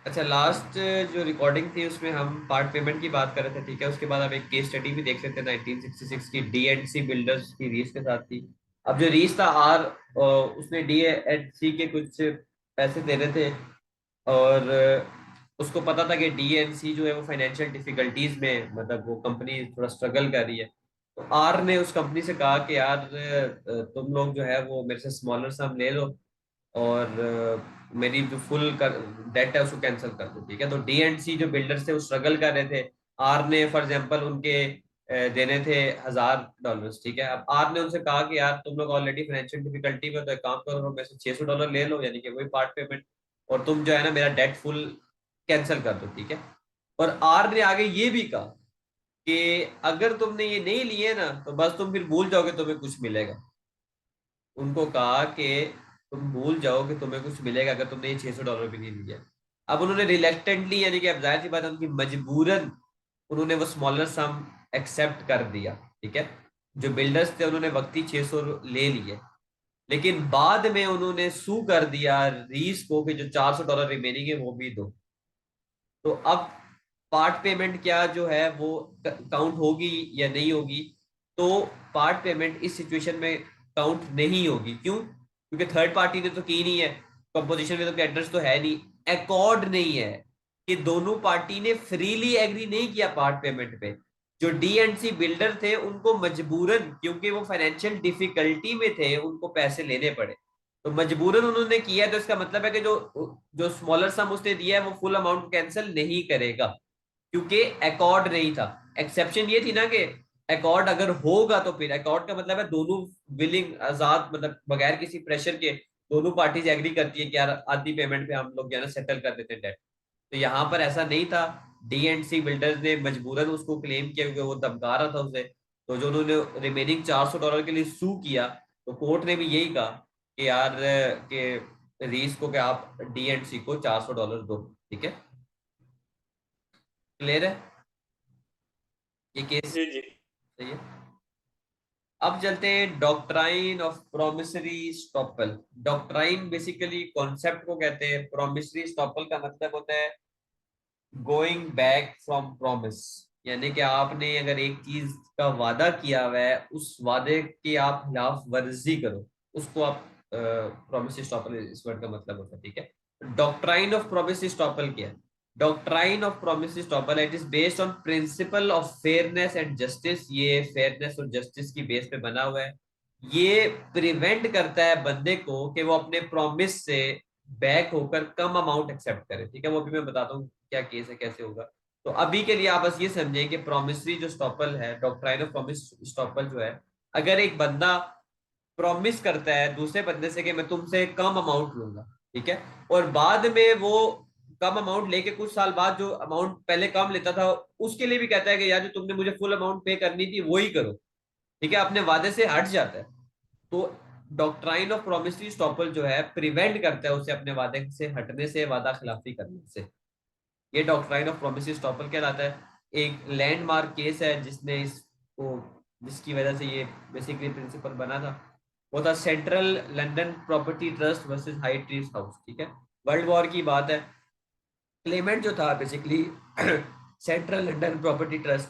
अच्छा, लास्ट जो रिकॉर्डिंग थी उसमें हम पार्ट पेमेंट की बात कर रहे थे, ठीक है। उसके बाद अब एक केस स्टडी भी देख लेते हैं 1966 की, डीएनसी बिल्डर्स की रीस के साथ थी। अब जो रीस था आर, उसने डीएनसी के कुछ पैसे दे रहे थे, और उसको पता था कि डीएनसी जो है वो फाइनेंशियल डिफिकल्टीज में, मतलब वो कंपनी थोड़ा स्ट्रगल कर रही है। तो आर ने उस कंपनी से कहा कि यार तुम लोग जो है वो मेरे से स्मॉलर सम ले लो, और मेरी जो फुल डेट है उसको कैंसिल कर दो, ठीक है। तो डी एंड सी जो बिल्डर्स थे वो स्ट्रगल कर रहे थे। आर ने फॉर एग्जांपल उनके देने थे $1000, ठीक है। अब आर ने उनसे कहा कि यार तुम लोग ऑलरेडी फाइनेंशियल डिफिकल्टी में हो, तो एक काम करो, मेरे से $600 ले लो, यानी कि वही पार्ट पेमेंट, और तुम जो है ना मेरा डेट फुल कैंसिल कर दो, ठीक है। और आर ने आगे ये भी कहा कि अगर तुमने ये नहीं लिए ना तो बस तुम फिर भूल जाओगे तुम्हें कुछ मिलेगा। उनको कहा कि तुम भूल जाओ कि तुम्हें कुछ मिलेगा अगर तुमने ये $600 भी नहीं लिया। अब उन्होंने रिलेक्टेंटली, यानी कि अब जाहिर सी बात है उनकी मजबूरन, उन्होंने वो स्मॉलर सम एक्सेप्ट कर दिया, ठीक है। जो बिल्डर्स थे उन्होंने वक्ती 600 ले लिए, लेकिन बाद में उन्होंने सू कर दिया रीस को कि जो $400 रिमेनिंग है वो भी दो। तो अब पार्ट पेमेंट क्या जो है वो काउंट होगी या नहीं होगी? तो पार्ट पेमेंट इस सिचुएशन में काउंट नहीं होगी। क्यों? क्योंकि थर्ड पार्टी ने तो की नहीं है, कंपोजिशन में तो एड्रेस तो है नहीं, अकॉर्ड नहीं है, कि दोनों पार्टी ने फ्रीली एग्री नहीं किया पार्ट पेमेंट पे। जो डी एंड सी बिल्डर थे उनको मजबूरन, क्योंकि वो फाइनेंशियल डिफिकल्टी में थे, उनको पैसे लेने पड़े, तो मजबूरन उन्होंने किया। तो इसका मतलब है कि जो जो स्मॉलर सम उसने दिया है वो फुल अमाउंट कैंसिल नहीं करेगा, क्योंकि अकॉर्ड नहीं था। एक्सेप्शन ये थी ना कि अकॉर्ड अगर होगा तो फिर अकॉर्ड का मतलब है दोनों विलिंग, आजाद, मतलब बगैर किसी प्रेशर के दोनों पार्टीज एग्री करती है कि यार आधी पेमेंट पे हम लोग जो है ना सेटल कर देते हैं डेट। तो यहाँ पर ऐसा नहीं था। डी एंड सी बिल्डर्स ने मजबूरन उसको क्लेम किया क्योंकि वो धमका रहा था उसे। तो जो उन्होंने रिमेनिंग $400 के लिए सू किया, तो कोर्ट ने भी यही कहा कि यार कि रीस को कि आप डी एंड सी को $400 दो, ठीक है। क्लियर है ये केस? जी जी। सही है। अब चलते हैं doctrine of promissory estoppel. Doctrine basically concept को कहते हैं, प्रोमिसरी स्टॉपल का मतलब होता है गोइंग बैक फ्रॉम प्रॉमिस, यानी कि आपने अगर एक चीज का वादा किया हुआ है, उस वादे की आप खिलाफ वर्जी करो, उसको आप प्रॉमिस स्टॉपल, इस वर्ड का मतलब होता है, ठीक है। डॉक्ट्राइन ऑफ प्रॉमिस स्टॉपल क्या है? Doctrine of promise estoppel, it is based on principle of fairness and justice. ये फेयरनेस और जस्टिस की बेस पे बना हुआ है। ये प्रिवेंट करता है बंदे को कि वो अपने प्रॉमिस से बैक होकर कम अमाउंट एक्सेप्ट करे, ठीक है। वो भी मैं बताता हूँ क्या केस है, कैसे होगा। तो अभी के लिए आप बस ये समझें कि प्रोमिसरी जो स्टॉपल है, डॉक्ट्राइन ऑफ प्रॉमिस स्टॉपल जो है, अगर एक बंदा प्रॉमिस करता है दूसरे बंदे से कि मैं तुमसे कम अमाउंट लूंगा, ठीक है, और बाद में वो कम अमाउंट लेके कुछ साल बाद जो अमाउंट पहले कम लेता था उसके लिए भी कहता है कि यार जो तुमने मुझे फुल अमाउंट पे करनी थी वही करो, ठीक है, अपने वादे से हट जाता है। तो डॉक्ट्राइन ऑफ प्रोमिसरी स्टॉपल जो है प्रिवेंट करता है उसे अपने वादे से हटने से, वादा खिलाफी करने से। ये डॉक्ट्राइन ऑफ प्रोमिसरी स्टॉपल कहलाता है। एक लैंडमार्क केस है जिसने इसको, जिसकी वजह से ये बेसिकली प्रिंसिपल बना था, वो था central London property trust versus high trees house, ठीक है। वर्ल्ड वॉर की बात है। क्लेमेंट जो था basically central London property trust,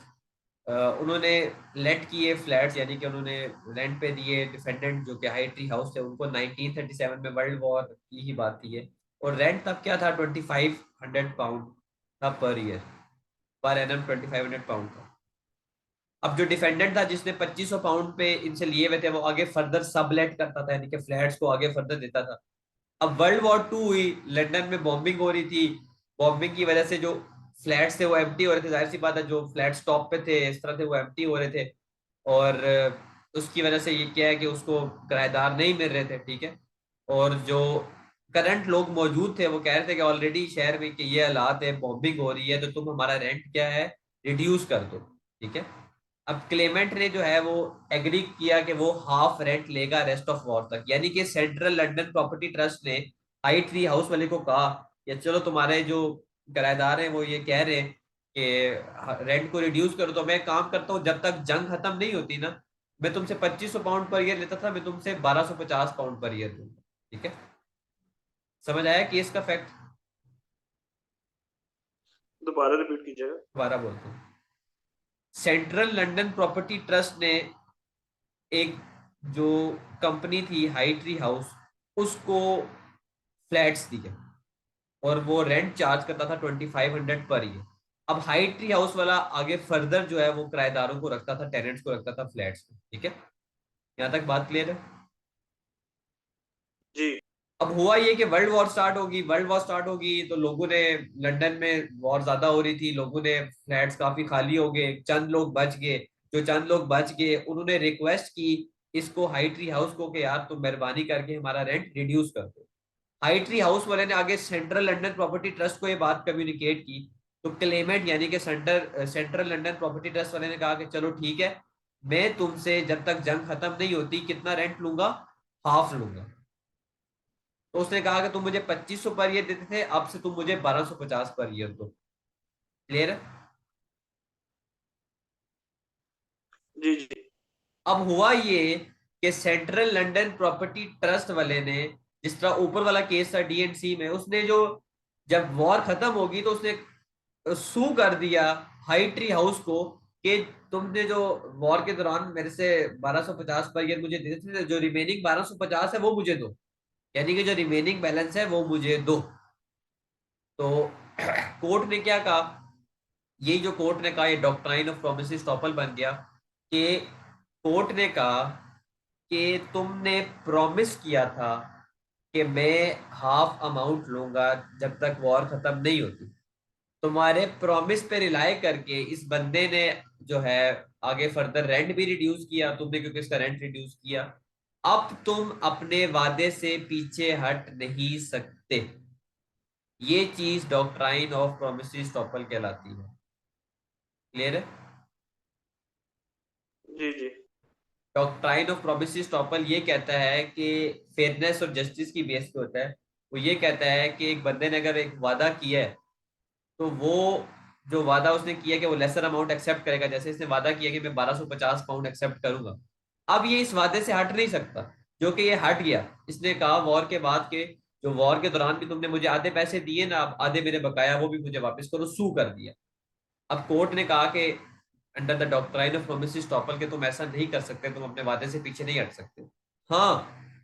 उन्होंने लेट किए फ्लैट्स, यानी कि उन्होंने रेंट पे दिए डिफेंडेंट जो कि हाई ट्री हाउस थे उनको। 1937 में वर्ल्ड वॉर की ही बात थी ये। और रेंट तब क्या था, £2500 था पर ईयर, पर एनम £2500 था। अब जो डिफेंडेंट था जिसने £2500 पे इनसे लिए हुए थे, वो आगे फर्दर सबलेट करता था, यानी कि फ्लैट्स को आगे फर्दर देता था। अब वर्ल्ड वॉर 2 हुई, लंदन में बॉम्बिंग हो रही थी। बॉम्बिंग की वजह से जो फ्लैट्स थे वो एम्प्टी हो रहे थे, जाहिर सी बात है जो फ्लैट्स टॉप पे थे इस तरह थे वो एम्प्टी हो रहे थे। और उसकी वजह से ये क्या है कि उसको किराएदार नहीं मिल रहे थे, ठीक है। और जो करंट लोग मौजूद थे वो कह रहे थे कि ऑलरेडी शहर में कि ये हालात है, बॉम्बिंग हो रही है, तो तुम हमारा रेंट क्या है, रिड्यूस कर दो, ठीक है। अब क्लेमेंट ने जो है वो एग्री किया कि वो हाफ रेंट लेगा रेस्ट ऑफ वॉर तक, यानी कि सेंट्रल लंदन प्रॉपर्टी ट्रस्ट ने हाई ट्री हाउस वाले को कहा कि चलो तुम्हारे जो किराएदार हैं वो ये कह रहे हैं कि रेंट को रिड्यूस करो, तो मैं काम करता हूँ जब तक जंग खत्म नहीं होती ना, मैं तुमसे £2500 पर ईयर लेता था, मैं तुमसे £1250 पर ईयर दूंगा, ठीक है। समझ आया केस का फैक्ट? दोबारा रिपीट कीजिएगा। दोबारा बोलता हूँ। सेंट्रल लंदन प्रॉपर्टी ट्रस्ट ने एक जो कंपनी थी हाई ट्री हाउस, उसको फ्लैट्स दिए और वो रेंट चार्ज करता था 2500 पर ईयर। अब हाई ट्री हाउस वाला आगे फर्दर जो है वो किराएदारों को रखता था, टेनेंट्स को रखता था फ्लैट्स में। ठीक है, यहाँ तक बात क्लियर है। जी अब हुआ ये कि वर्ल्ड वॉर स्टार्ट होगी, वर्ल्ड वॉर स्टार्ट होगी तो लोगों ने, लंदन में वॉर ज्यादा हो रही थी, लोगों ने फ्लैट्स काफी खाली हो गए, चंद लोग बच गए। जो चंद लोग बच गए उन्होंने रिक्वेस्ट की इसको हाई ट्री हाउस को कि यार तुम मेहरबानी करके हमारा रेंट रिड्यूस कर दो। हाई ट्री हाउस वाले ने आगे सेंट्रल लंदन प्रॉपर्टी ट्रस्ट को ये बात कम्युनिकेट की। तो क्लेमेंट यानी कि central central London property trust वाले ने कहा कि चलो ठीक है, मैं तुमसे जब तक जंग खत्म नहीं होती कितना रेंट लूंगा, हाफ लूंगा। तो उसने कहा कि तुम मुझे 2500 पर ईयर देते थे, अब से तुम मुझे 1250 पर ईयर दो। क्लियर है। जी जी। अब हुआ ये कि सेंट्रल लंदन प्रॉपर्टी ट्रस्ट वाले ने, जिस तरह ऊपर वाला केस था डीएनसी में, उसने जो जब वॉर खत्म होगी तो उसने सू कर दिया हाई ट्री हाउस को कि तुमने जो वॉर के दौरान मेरे से 1250 पर ईयर मुझे देते थे, जो रिमेनिंग 1250 है वो मुझे दो, यानी कि जो रिमेनिंग बैलेंस है वो मुझे दो। तो कोर्ट ने क्या कहा, यही जो कोर्ट ने कहा, ये डॉक्ट्राइन ऑफ प्रोमिस टॉपल बन गया कि कोर्ट ने कहा कि तुमने प्रॉमिस किया था कि मैं हाफ अमाउंट लूंगा जब तक वॉर खत्म नहीं होती। तुम्हारे प्रॉमिस पे रिलाय करके इस बंदे ने जो है आगे फर्दर रेंट भी रिड्यूस किया तुमने, क्योंकि इसका रेंट रिड्यूस किया। अब तुम अपने वादे से पीछे हट नहीं सकते। ये चीज डॉक्ट्राइन ऑफ प्रोमिस टॉपल कहलाती है। क्लियर है। जी जी। डॉक्ट्राइन ऑफ प्रोमिस टॉपल ये कहता है कि फेयरनेस और जस्टिस की बेस पे होता है। वो ये कहता है कि एक बंदे ने अगर एक वादा किया है तो वो जो वादा उसने किया कि वो लेसर अमाउंट एक्सेप्ट करेगा, जैसे इसने वादा किया कि मैं 1250 पाउंड एक्सेप्ट करूंगा, अब ये इस वादे से हट नहीं सकता। जो कि ये हट गया, इसने कहा वॉर के बाद के, जो वॉर के दौरान भी तुमने मुझे आधे पैसे दिए ना, अब आधे मेरे बकाया वो भी मुझे वापस करो, सू कर दिया। अब कोर्ट ने कहा कि under the doctrine of promise topple के तुम ऐसा नहीं कर सकते, तुम अपने वादे से पीछे नहीं हट सकते। हाँ,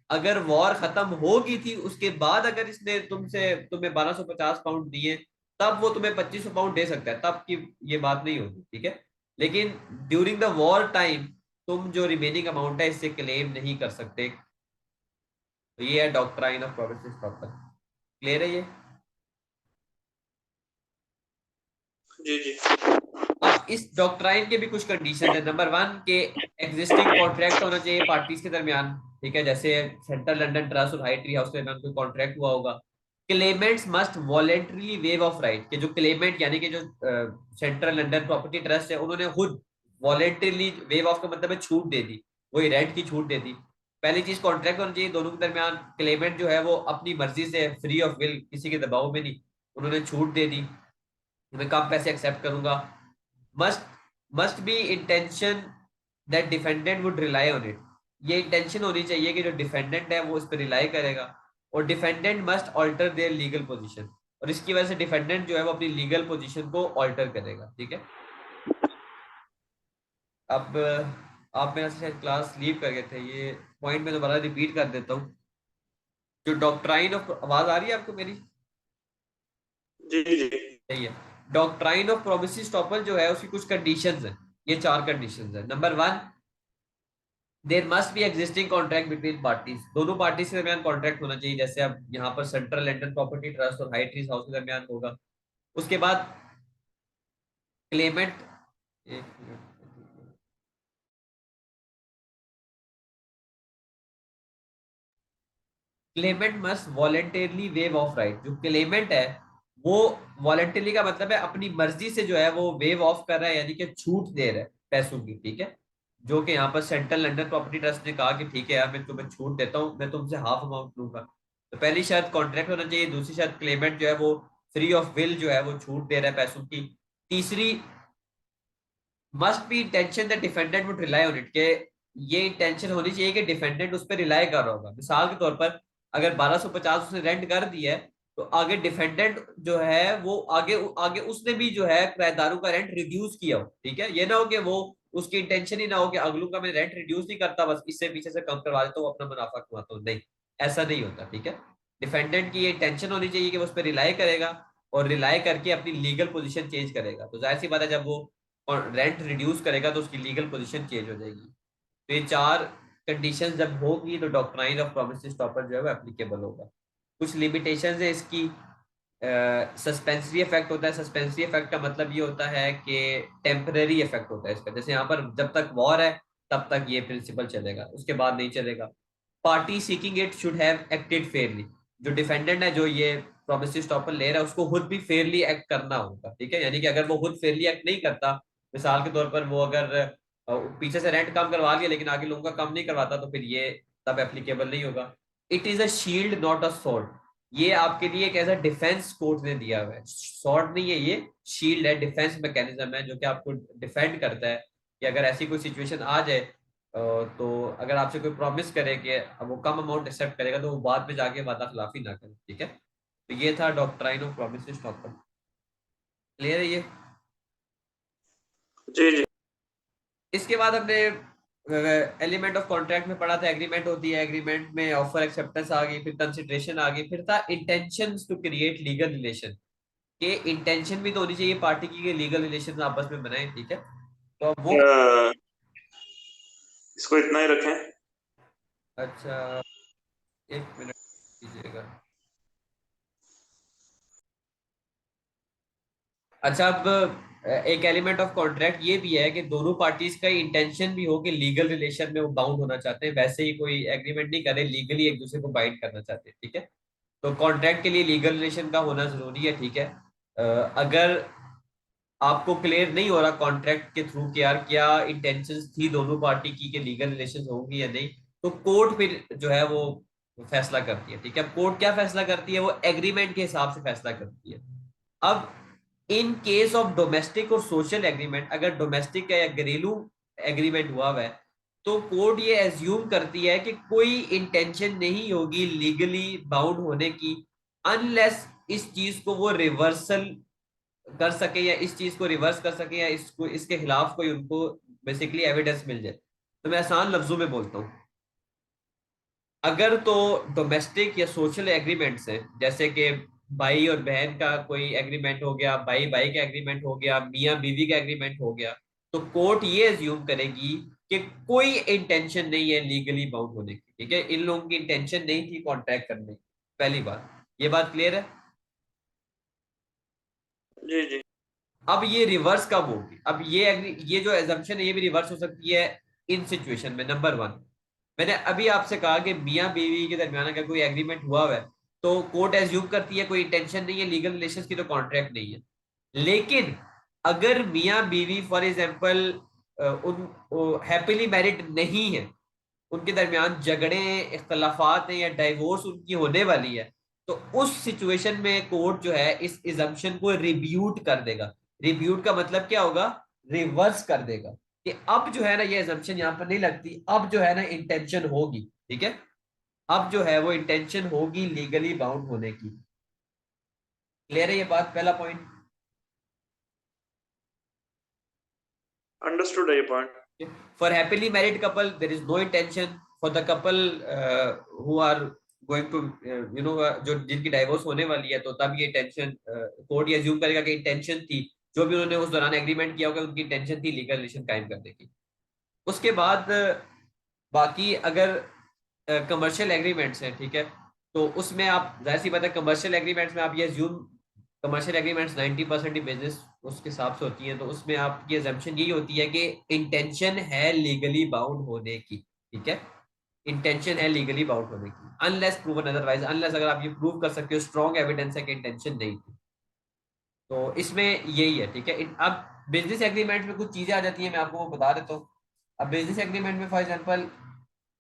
अगर वॉर खत्म होगी थी उसके बाद अगर इसने तुमसे तुम्हें 1250 पाउंड दिए, तब वो तुम्हें 2500 पाउंड दे सकता है, तब की ये बात नहीं होगी। ठीक है, लेकिन ड्यूरिंग द वॉर टाइम तुम जो रिमेनिंग अमाउंट है इससे क्लेम नहीं कर सकते। तो ये है doctrine of promise topple. Clear है ये। जी जी। अब इस डॉक्ट्राइन के भी कुछ कंडीशन है। नंबर वन के एग्जिस्टिंग कॉन्ट्रैक्ट होना चाहिए पार्टीज के दरमियान। ठीक है, जैसे सेंट्रल लंदन ट्रस्ट और हाई ट्री हाउस के दरमियान कोई कॉन्ट्रैक्ट हुआ होगा। Clements must voluntarily wave of right, के जो क्लेमेंट यानी कि जो सेंट्रल लंदन प्रॉपर्टी ट्रस्ट है उन्होंने खुद वॉलेंटरली, वेव ऑफ का मतलब है छूट दे दी, वही रेंट की छूट दे दी। पहली चीज कॉन्ट्रैक्ट होना चाहिए दोनों के दरमियान। क्लेमेंट जो है वो अपनी मर्जी से, फ्री ऑफ विल, किसी के दबाव में नहीं, उन्होंने छूट दे दी, मैं कम पैसे एक्सेप्ट करूंगा। Must must be intention that defendant would rely on it, ये इंटेंशन होनी चाहिए कि जो डिफेंडेंट है वो इस पर रिलाई करेगा। और defendant must alter their legal position, और इसकी वजह से डिफेंडेंट जो है वो अपनी लीगल पोजीशन को ऑल्टर करेगा। ठीक है। अब आप मेरे से शायद क्लास लीव कर गए थे, ये पॉइंट मैं दोबारा रिपीट कर देता हूँ। जो डॉक्ट्राइन ऑफ, आवाज आ रही है आपको मेरी? जी जी। सही है। डॉक्ट्राइन ऑफ प्रोमिस टॉपल जो है उसकी कुछ कंडीशंस है। ये चार कंडीशंस है। Number one, there must be existing contract between parties, दोनों पार्टी के दरमियान कॉन्ट्रैक्ट होना चाहिए, जैसे अब यहाँ पर सेंट्रल लंदन प्रॉपर्टी ट्रस्ट और हाई ट्रीज हाउस के दरमियान होगा। उसके बाद क्लेमेंट, एक minute, Clement must voluntarily waive of right, जो क्लेमेंट है वो वॉलेंटरली का मतलब है अपनी मर्जी से जो है वो वेव ऑफ कर रहा है, यानी कि छूट दे रहा है पैसों की। ठीक है, जो कि यहाँ पर सेंट्रल लंदन प्रॉपर्टी ट्रस्ट ने कहा कि ठीक है यार मैं तुम्हें छूट देता हूँ, मैं तुमसे हाफ अमाउंट लूंगा। तो पहली शर्त कॉन्ट्रैक्ट होना चाहिए, दूसरी शर्त क्लेमेंट जो है वो फ्री ऑफ विल जो है वो छूट दे रहा है पैसों की। तीसरी, must be intention that defendant would rely on it, के ये इंटेंशन होनी चाहिए कि डिफेंडेंट उस पर रिलाई कर रहा होगा। मिसाल के तौर पर अगर 1250 उसने रेंट कर दिया है, तो आगे डिफेंडेंट जो है वो आगे आगे उसने भी जो है किराएदारों का रेंट रिड्यूस किया हो, ठीक है। ये ना हो कि वो उसकी इंटेंशन ही ना हो कि अगलों का मैं रेंट रिड्यूस नहीं करता, बस इससे पीछे से कम करवा देता हूँ, अपना मुनाफा कमाता हूँ, नहीं, ऐसा नहीं होता, ठीक है। डिफेंडेंट की ये इंटेंशन होनी चाहिए कि वो उस पर रिलाई करेगा और रिलाई करके अपनी लीगल पोजीशन चेंज करेगा। तो जाहिर सी बात है जब वो रेंट रिड्यूस करेगा तो उसकी लीगल पोजीशन चेंज हो जाएगी। तो ये चार कंडीशंस जब होगी तो डॉक्ट्राइन ऑफ प्रोमिस स्टॉपर जो है वो एप्लीकेबल होगा। कुछ लिमिटेशंस है इसकी। सस्पेंसरी इफेक्ट होता है। सस्पेंसरी इफेक्ट का मतलब ये होता है कि टेम्पररी इफेक्ट होता है इसका। जैसे यहाँ पर जब तक वॉर है तब तक ये प्रिंसिपल चलेगा, उसके बाद नहीं चलेगा। Party seeking it should have acted Fairlie. जो डिफेंडेंट है जो ये प्रोमिस स्टॉपर ले रहा है उसको खुद भी फेयरली एक्ट करना होगा, ठीक है। यानी कि अगर वो खुद फेयरली एक्ट नहीं करता, मिसाल के तौर पर वो अगर पीछे से रेंट कम करवा लिया लेकिन आगे लोगों का कम नहीं करवाता, तो फिर ये तब एप्लीकेबल नहीं होगा। It is a shield not a sword. ये आपके लिए एक ऐसा डिफेंस कोर्ट ने दिया हुआ है, स्वॉर्ड नहीं है ये, शील्ड है, डिफेंस मैकेनिज्म है जो कि आपको डिफेंड करता है कि अगर ऐसी कोई सिचुएशन आ जाए तो अगर आपसे कोई प्रॉमिस करे कि अब वो कम अमाउंट एक्सेप्ट करेगा तो वो बाद में जाके वादा खिलाफी ना करे, ठीक है। तो ये था doctrine of promise stopper. Clear है ये। जी जी इसके बाद हमने एलिमेंट ऑफ कॉन्ट्रैक्ट में पढ़ा था, एग्रीमेंट होती है, एग्रीमेंट में ऑफर एक्सेप्टेंस आ गई, फिर कंसिडरेशन आ गई, फिर था intentions to create legal relation. के इंटेंशन भी तो होनी चाहिए पार्टी की कि लीगल रिलेशन आपस में बनाए, ठीक है। तो अब वो इसको इतना ही रखें। अच्छा, एक मिनट कीजिएगा। अच्छा, अब एक एलिमेंट ऑफ कॉन्ट्रैक्ट ये भी है कि दोनों पार्टीज का इंटेंशन भी हो कि लीगल रिलेशन में वो बाउंड होना चाहते हैं, वैसे ही कोई एग्रीमेंट नहीं कर रहे, लीगली एक दूसरे को बाइंड करना चाहते हैं, ठीक है। तो कॉन्ट्रैक्ट के लिए लीगल रिलेशन का होना जरूरी है, ठीक है। अगर आपको क्लियर नहीं हो रहा कॉन्ट्रैक्ट के थ्रू कि यार क्या इंटेंशंस थी दोनों पार्टी की कि लीगल रिलेशंस होंगी या नहीं, तो कोर्ट फिर जो है वो फैसला करती है, ठीक है। कोर्ट क्या फैसला करती है, वो एग्रीमेंट के हिसाब से फैसला करती है। अब इन केस ऑफ डोमेस्टिक और सोशल एग्रीमेंट, अगर डोमेस्टिक या घरेलू एग्रीमेंट हुआ हुआ है तो कोर्ट ये एज्यूम करती है कि कोई इंटेंशन नहीं होगी लीगली बाउंड होने की, अनलेस इस चीज को वो रिवर्सल कर सके या इस चीज को रिवर्स कर सके या इसको इसके खिलाफ कोई उनको बेसिकली एविडेंस मिल जाए। तो मैं आसान लफ्जों में बोलता हूँ, अगर तो डोमेस्टिक या सोशल एग्रीमेंट्स हैं, जैसे कि भाई और बहन का कोई एग्रीमेंट हो गया, भाई भाई का एग्रीमेंट हो गया, मियाँ बीवी का एग्रीमेंट हो गया, तो कोर्ट ये एज्यूम करेगी कि कोई इंटेंशन नहीं है लीगली बाउंड होने की, ठीक है। इन लोगों की इंटेंशन नहीं थी कॉन्ट्रैक्ट करने की, पहली बात। ये बात क्लियर है। जी जी अब ये रिवर्स कब होगी, अब ये जो एजम्पशन है ये भी रिवर्स हो सकती है इन सिचुएशन में। नंबर वन, मैंने अभी आपसे कहा कि मियाँ बीवी के दरमियान अगर कोई एग्रीमेंट हुआ है तो कोर्ट एज्यूम करती है कोई इंटेंशन नहीं है लीगल रिलेशंस की, तो कॉन्ट्रैक्ट नहीं है। लेकिन अगर मियाँ बीवी फॉर एग्जाम्पल उन हैप्पीली मैरिड नहीं है, उनके दरमियान झगड़े इख्तलाफात हैं या डाइवोर्स उनकी होने वाली है, तो उस सिचुएशन में कोर्ट जो है इस इजम्पशन को रिब्यूट कर देगा। रिब्यूट का मतलब क्या होगा, रिवर्स कर देगा कि अब जो है ना ये इजम्पशन यहाँ पर नहीं लगती, अब जो है ना इंटेंशन होगी, ठीक है। अब जो है वो इंटेंशन होगी लीगली बाउंड होने की। क्लियर है ये बात, पहला पॉइंट। अंडरस्टूड है ये point. For happily married couple, there is no intention. For the couple who are going to, जो जिनकी डाइवोर्स होने वाली है, तो तब ये टेंशन कोर्ट ये अज्यूम करेगा कि इंटेंशन थी, जो भी उन्होंने उस दौरान एग्रीमेंट किया होगा उनकी इंटेंशन थी लीगल रिलेशन कायम करने की। उसके बाद बाकी अगर कमर्शियल एग्रीमेंट्स हैं, ठीक है, तो उसमें आप जाहिर सी बात है कमर्शियल एग्रीमेंट्स में आप ये अज्यूम, कमर्शियल एग्रीमेंट्स 90% ही बिजनेस उसके हिसाब से होती है, तो उसमें आपकी अजम्पशन यही होती है कि इंटेंशन है लीगली बाउंड होने की, ठीक है। इंटेंशन है लीगली बाउंड होने की, अनलेस प्रूवन अदरवाइज, अनलेस अगर आप ये प्रूव कर सकते हो स्ट्रॉन्ग एविडेंस है कि इंटेंशन नहीं थी, तो इसमें यही है, ठीक है। अब बिजनेस एग्रीमेंट में कुछ चीजें आ जाती हैं, मैं आपको वो बता देता हूँ। अब बिजनेस एग्रीमेंट में फॉर एग्जांपल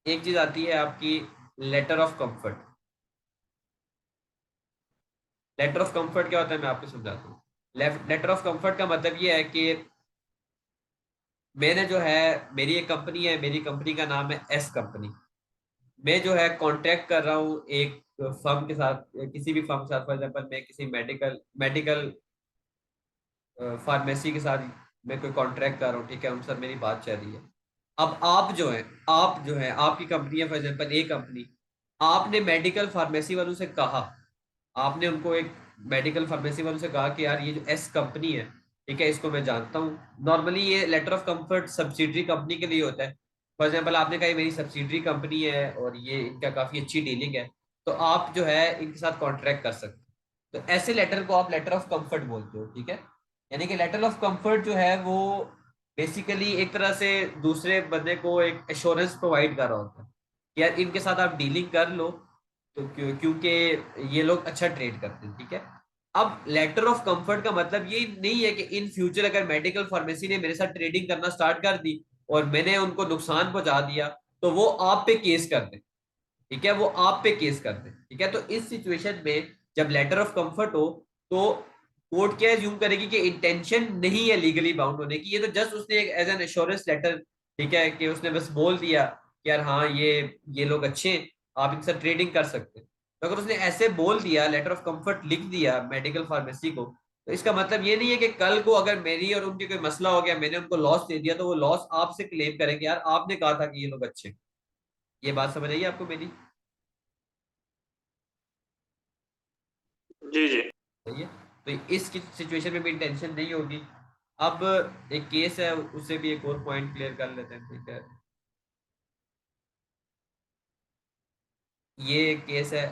एक चीज आती है आपकी, letter of comfort. Letter of comfort क्या होता है मैं आपको समझाता हूँ। लेटर ऑफ कंफर्ट का मतलब ये है कि मैंने जो है, मेरी एक कंपनी है, मेरी कंपनी का नाम है एस कंपनी। मैं जो है कॉन्ट्रैक्ट कर रहा हूँ एक फर्म के साथ, किसी भी फर्म के साथ। फॉर एग्जाम्पल मैं किसी मेडिकल मेडिकल फार्मेसी के साथ मैं कोई कॉन्ट्रैक्ट कर रहा हूँ, ठीक है, उनसे मेरी बात चल रही है। अब आप जो है आपकी कंपनी है, फॉर एग्जाम्पल ए कंपनी, आपने मेडिकल फार्मेसी वालों से कहा, आपने उनको एक मेडिकल फार्मेसी वालों से कहा कि यार ये जो एस कंपनी है, ठीक है, इसको मैं जानता हूँ। नॉर्मली ये letter of comfort subsidiary company के लिए होता है। फॉर एग्जाम्पल आपने कहा ये मेरी सब्सिडरी कंपनी है और ये इनका काफी अच्छी डीलिंग है, तो आप जो है इनके साथ कॉन्ट्रैक्ट कर सकते हो। तो ऐसे लेटर को आप लेटर ऑफ कंफर्ट बोलते हो, ठीक है। यानी कि लेटर ऑफ कंफर्ट जो है वो बेसिकली एक तरह से दूसरे बंदे को एक एश्योरेंस प्रोवाइड कर रहा होता है कि यार इनके साथ आप डीलिंग कर लो, तो क्योंकि ये लोग अच्छा ट्रेड करते हैं, ठीक है। अब लेटर ऑफ कंफर्ट का मतलब ये नहीं है कि इन फ्यूचर अगर मेडिकल फार्मेसी ने मेरे साथ ट्रेडिंग करना स्टार्ट कर दी और मैंने उनको नुकसान पहुंचा दिया, तो वो आप पे केस कर दे, ठीक है, वो आप पे केस कर दे, ठीक है। तो इस सिचुएशन में जब लेटर ऑफ कंफर्ट हो, तो कोर्ट क्या एज्यूम करेगी कि इंटेंशन नहीं है लीगली बाउंड होने की, ये तो जस्ट उसने एक एज एन एश्योरेंस लेटर, ठीक है, कि उसने बस बोल दिया कि यार हाँ ये लोग अच्छे हैं, आप इनसे ट्रेडिंग कर सकते हैं। तो अगर उसने ऐसे बोल दिया, लेटर ऑफ कंफर्ट लिख दिया मेडिकल फार्मेसी को, तो इसका मतलब ये नहीं है कि कल को अगर मेरी और उनकी कोई मसला हो गया, मैंने उनको लॉस दे दिया, तो वो लॉस आपसे क्लेम करेंगे, यार आपने कहा था कि ये लोग अच्छे हैं। ये बात समझ आई आपको मेरी? जी जी। सही है। तो इस सिचुएशन में भी टेंशन नहीं होगी। अब एक केस है, उससे भी एक और पॉइंट क्लियर कर लेते हैं, ठीक है। ये केस है।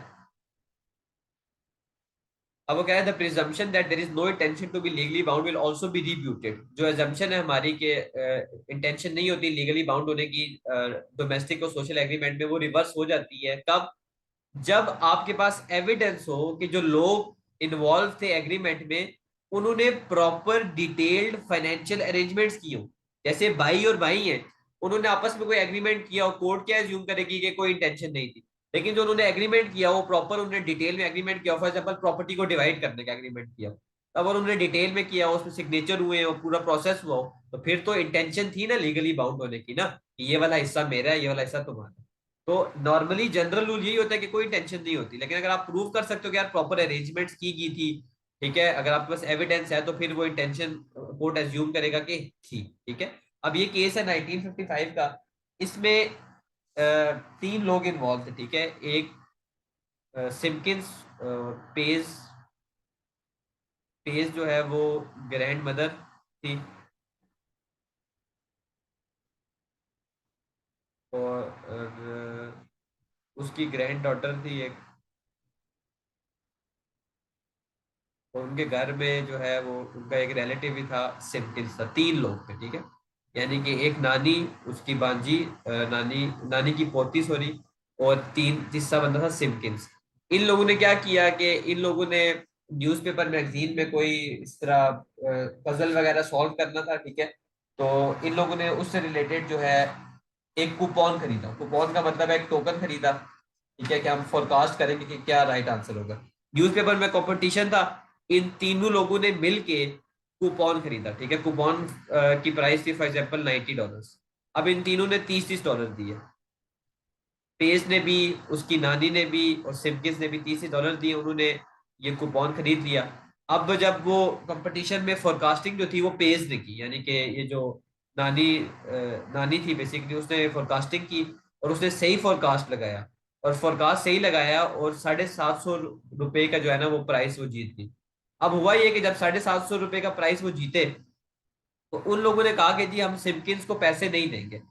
अब वो कह रहा है the presumption that there is no intention to be legally bound will also be rebutted. जो एजम्पशन है हमारी के इंटेंशन नहीं होती लीगली बाउंड होने की डोमेस्टिक और सोशल एग्रीमेंट में, वो रिवर्स हो जाती है कब? जब आपके पास एविडेंस हो कि जो लोग इन्वॉल्व थे एग्रीमेंट में, उन्होंने प्रॉपर डिटेल्ड फाइनेंशियल अरेंजमेंट्स किए हो। जैसे भाई और भाई हैं, उन्होंने आपस में कोई एग्रीमेंट किया हो, कोर्ट क्या एज्यूम करेगी कि कोई इंटेंशन नहीं थी, लेकिन जो उन्होंने एग्रीमेंट किया हो प्रॉपर, उन्होंने डिटेल में एग्रीमेंट किया हो, फॉर एग्जाम्पल प्रॉपर्टी को डिवाइड करने का एग्रीमेंट किया हो, तब और उन्होंने डिटेल में किया हो, उसमें सिग्नेचर हुए हो, पूरा प्रोसेस हुआ हो, तो फिर तो इंटेंशन थी ना लीगली बाउंड होने की ना, कि ये वाला हिस्सा मेरा है, ये वाला हिस्सा तुम्हारा है। तो नॉर्मली जनरल रूल यही होता है कि कोई टेंशन नहीं होती, लेकिन अगर आप प्रूव कर सकते हो कि यार प्रॉपर अरेंजमेंट्स की गई थी, ठीक है, अगर आपके पास एविडेंस है, तो फिर वो इंटेंशन कोर्ट एज्यूम करेगा कि थी, ठीक है। अब ये केस है 1955 का। इसमें तीन लोग इन्वॉल्व थे, ठीक है। एक सिम्किंस, पेज पेज जो है वो ग्रैंड मदर थी, और उसकी ग्रैंड डॉटर थी एक, और उनके घर में जो है वो उनका एक रिलेटिव भी था, सिम्किंस था। तीन लोग थे, ठीक है। यानी कि एक नानी, उसकी बांजी, नानी नानी की पोती, सॉरी, और तीसरा बंदा था सिम्किंस। इन लोगों ने क्या किया कि इन लोगों ने न्यूज़पेपर मैगजीन में कोई इस तरह पजल वगैरह सॉल्व करना था, ठीक है। तो इन लोगों ने उससे रिलेटेड जो है एक कूपन खरीदा। कूपन का मतलब है एक टोकन खरीदा, ठीक है, कि हम फोरकास्ट करेंगे कि क्या राइट आंसर होगा। न्यूज़पेपर में कंपटीशन था, इन तीनों लोगों ने मिलके कूपन खरीदा, ठीक है। कूपन की प्राइस थी फॉर एग्जांपल $90। अब इन तीनों ने $30 दिए। पेज ने भी, उसकी नानी ने भी, और सिमकिंस ने भी $30 दिए। उन्होंने ये कूपन खरीद लिया। अब जब वो कंपटीशन में फोरकास्टिंग जो थी वो पेज ने की, यानी कि ये जो नानी थी बेसिकली, उसने फोरकास्टिंग की और उसने सही फोरकास्ट लगाया, और फोरकास्ट सही लगाया, और ₹750 का जो है ना वो प्राइस वो जीत गई। अब हुआ ये कि जब ₹750 का प्राइस वो जीते, तो उन लोगों ने कहा कि जी हम सिमकिंस को पैसे नहीं देंगे,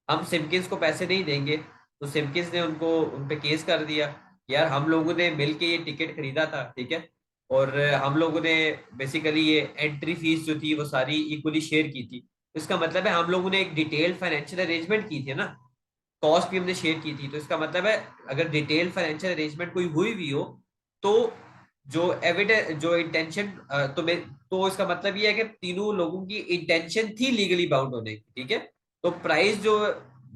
हम सिमकिंस को पैसे नहीं देंगे। तो सिमकिंस ने उनको उन पे केस कर दिया, यार हम लोगों ने मिलके ये टिकट खरीदा था, ठीक है, और हम लोगों ने बेसिकली ये एंट्री फीस जो थी वो सारी इक्वली शेयर की थी। तो इसका मतलब है हम लोगों ने एक डिटेल्ड फाइनेंशियल अरेंजमेंट की थी ना, कॉस्ट भी हमने शेयर की थी। तो इसका मतलब है अगर डिटेल फाइनेंशियल अरेंजमेंट कोई हुई भी हो, तो जो एविडेंस, जो इंटेंशन, तो इसका मतलब ये है कि तीनों लोगों की इंटेंशन थी लीगली बाउंड होने की, ठीक है। तो प्राइस जो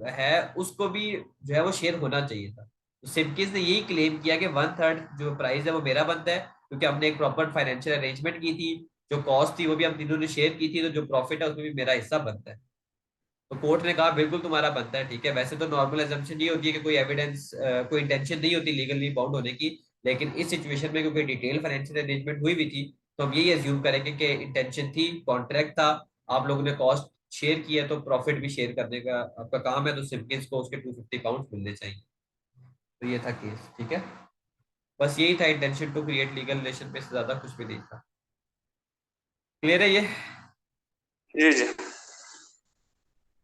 है उसको भी जो है वो शेयर होना चाहिए था। तो सिमकिंस ने यही क्लेम किया कि 1/3 जो प्राइस है वो मेरा बनता है, क्योंकि हमने एक प्रॉपर फाइनेंशियल अरेंजमेंट की थी, जो कॉस्ट थी वो भी हम तीनों ने शेयर की थी, तो जो प्रॉफिट है उसमें भी मेरा हिस्सा बनता है। तो कोर्ट ने कहा बिल्कुल तुम्हारा बनता है, ठीक है। वैसे तो नॉर्मल एजम्पशन ये होती है कि कोई एविडेंस, कोई इंटेंशन नहीं होती लीगली बाउंड होने की, लेकिन इस सिचुएशन में क्योंकि डिटेल फाइनेंशियल अरेंजमेंट हुई भी थी, तो हम यही एज्यूम करेंगे कि इंटेंशन थी, कॉन्ट्रैक्ट था, आप लोगों ने कॉस्ट शेयर किया, तो प्रॉफिट भी शेयर करने का आपका काम है, तो सिम्पकिंस को उसके 250 पाउंड मिलने चाहिए। तो ये था केस, ठीक है। बस यही था, intention to create legal relation पे, से ज्यादा कुछ भी नहीं था। क्लियर है ये? जी जी।